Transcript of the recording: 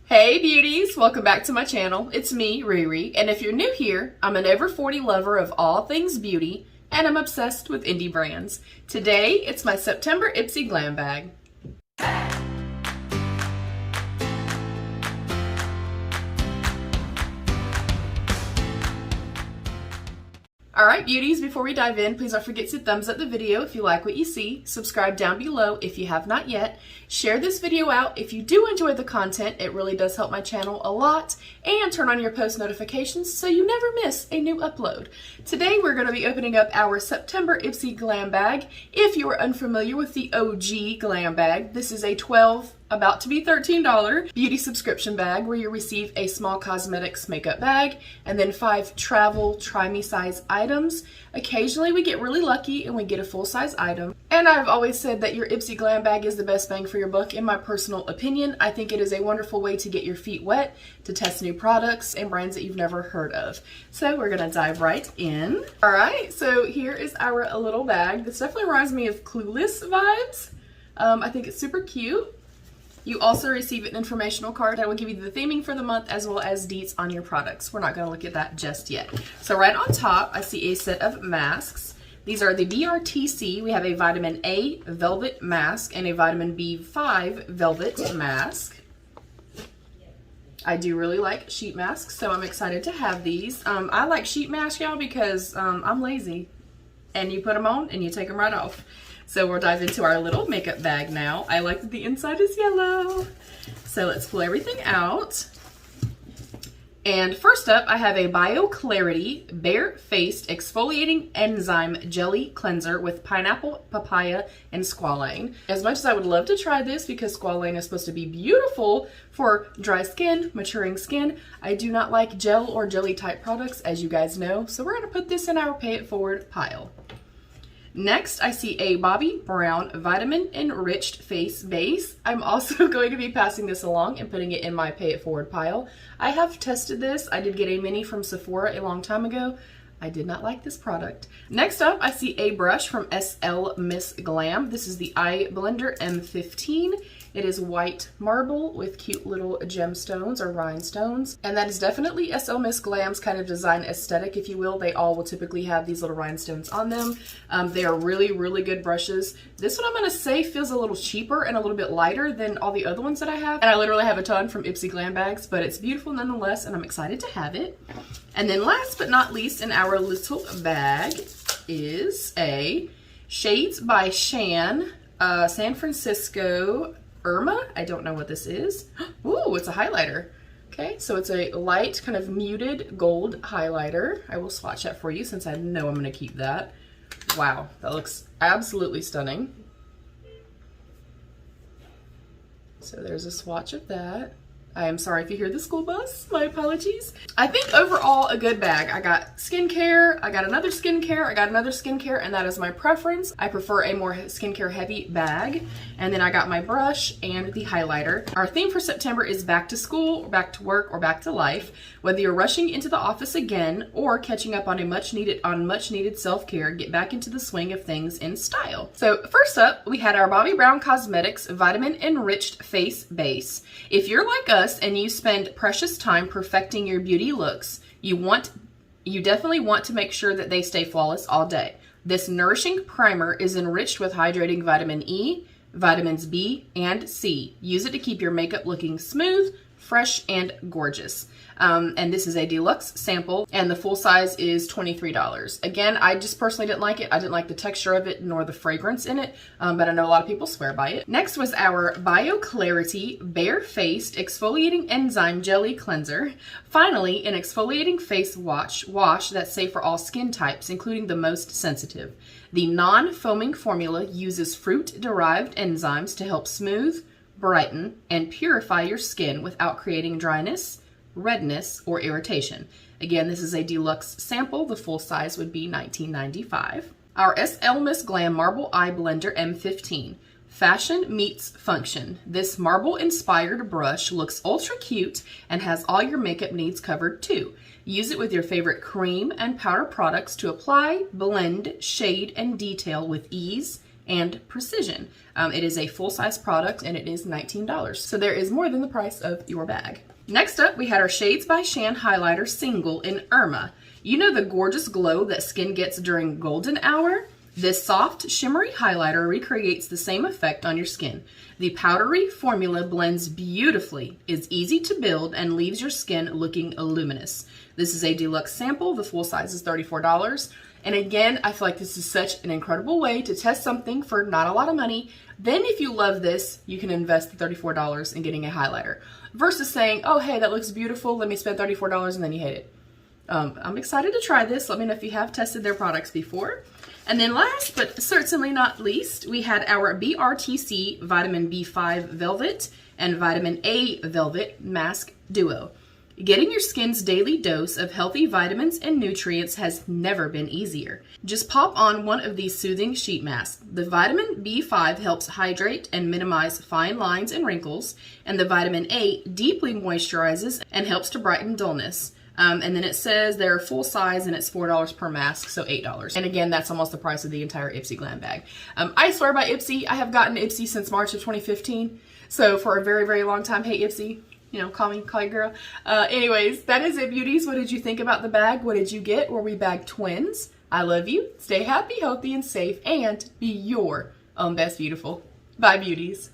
Hey beauties, welcome back to my channel. It's me, Riri, and if you're new here, I'm an over 40 lover of all things beauty, and I'm obsessed with indie brands. Today, it's my September Ipsy Glam bag. Alright beauties, before we dive in, please don't forget to thumbs up the video if you like what you see, subscribe down below if you have not yet, share this video out if you do enjoy the content, it really does help my channel a lot, and turn on your post notifications so you never miss a new upload. Today we're going to be opening up our September Ipsy Glam bag. If you are unfamiliar with the OG Glam bag, this is a about to be $13 beauty subscription bag where you receive a small cosmetics makeup bag and then 5 travel try me size items. Occasionally we get really lucky and we get a full size item. And I've always said that your Ipsy Glam bag is the best bang for your buck in my personal opinion. I think it is a wonderful way to get your feet wet, to test new products and brands that you've never heard of. So we're gonna dive right in. All right, so here is our little bag. This definitely reminds me of Clueless vibes. I think it's super cute. You also receive an informational card that will give you the theming for the month as well as deets on your products. We're not going to look at that just yet. So right on top, I see a set of masks. These are the Brtc. We have a vitamin A velvet mask and a vitamin B5 velvet mask. I do really like sheet masks, so I'm excited to have these. I like sheet masks, y'all, because I'm lazy. And you put them on and you take them right off. So we'll dive into our little makeup bag now. I like that the inside is yellow. So let's pull everything out. And first up, I have a Bio Clarity Bare Faced Exfoliating Enzyme Jelly Cleanser with pineapple, papaya, and squalane. As much as I would love to try this because squalane is supposed to be beautiful for dry skin, maturing skin, I do not like gel or jelly type products, as you guys know. So we're gonna put this in our pay it forward pile. Next, I see a Bobbi Brown Vitamin Enriched Face Base. I'm also going to be passing this along and putting it in my pay it forward pile. I have tested this. I did get a mini from Sephora a long time ago. I did not like this product. Next up, I see a brush from SL Miss Glam. This is the Eye Blender M15. It is white marble with cute little gemstones or rhinestones. And that is definitely SL Miss Glam's kind of design aesthetic, if you will. They all will typically have these little rhinestones on them. They are really, really good brushes. This one I'm gonna say feels a little cheaper and a little bit lighter than all the other ones that I have. And I literally have a ton from Ipsy Glam bags, but it's beautiful nonetheless, and I'm excited to have it. And then last but not least in our little bag is a Shades by Shan San Francisco Irma. I don't know what this is. Ooh, it's a highlighter. Okay, so it's a light kind of muted gold highlighter. I will swatch that for you since I know I'm going to keep that. Wow, that looks absolutely stunning. So there's a swatch of that. I am sorry if you hear the school bus, my apologies. I think overall a good bag. I got skincare, I got another skincare, I got another skincare, and that is my preference. I prefer a more skincare heavy bag. And then I got my brush and the highlighter. Our theme for September is back to school, or back to work, or back to life. Whether you're rushing into the office again or catching up on much needed self-care, get back into the swing of things in style. So first up, we had our Bobbi Brown Cosmetics Vitamin Enriched Face Base. If you're like us and you spend precious time perfecting your beauty looks, you definitely want to make sure that they stay flawless all day. This nourishing primer is enriched with hydrating vitamin E, vitamins B and C. Use it to keep your makeup looking smooth, fresh, and gorgeous. And this is a deluxe sample, and the full size is $23. Again, I just personally didn't like it. I didn't like the texture of it nor the fragrance in it, but I know a lot of people swear by it. Next was our Bio Clarity Bare Faced Exfoliating Enzyme Jelly Cleanser. Finally, an exfoliating face wash that's safe for all skin types, including the most sensitive. The non-foaming formula uses fruit-derived enzymes to help smooth, brighten, and purify your skin without creating dryness, redness, or irritation. Again, this is a deluxe sample. The full size would be $19.95. Our SL Miss Glam Marble Eye Blender M15. Fashion meets function. This marble-inspired brush looks ultra cute and has all your makeup needs covered too. Use it with your favorite cream and powder products to apply, blend, shade, and detail with ease and precision. It is a full-size product and it is $19. So there is more than the price of your bag. Next up, we had our Shades by Shan Highlighter Single in Irma. You know the gorgeous glow that skin gets during golden hour? This soft, shimmery highlighter recreates the same effect on your skin. The powdery formula blends beautifully, is easy to build, and leaves your skin looking luminous. This is a deluxe sample. The full size is $34. And again, I feel like this is such an incredible way to test something for not a lot of money. Then if you love this, you can invest the $34 in getting a highlighter. Versus saying, oh, hey, that looks beautiful, let me spend $34, and then you hate it. I'm excited to try this. Let me know if you have tested their products before. And then last, but certainly not least, we had our Brtc Vitamin B5 Velvet and Vitamin A Velvet Mask Duo. Getting your skin's daily dose of healthy vitamins and nutrients has never been easier. Just pop on one of these soothing sheet masks. The vitamin B5 helps hydrate and minimize fine lines and wrinkles, and the vitamin A deeply moisturizes and helps to brighten dullness. And then it says they're full size and it's $4 per mask, so $8. And again, that's almost the price of the entire Ipsy Glam bag. I swear by Ipsy, I have gotten Ipsy since March of 2015. So for a very, very long time, hey Ipsy, you know, call your girl. Anyways, that is it, beauties. What did you think about the bag? What did you get? Were we bag twins? I love you. Stay happy, healthy, and safe, and be your own best beautiful. Bye, beauties.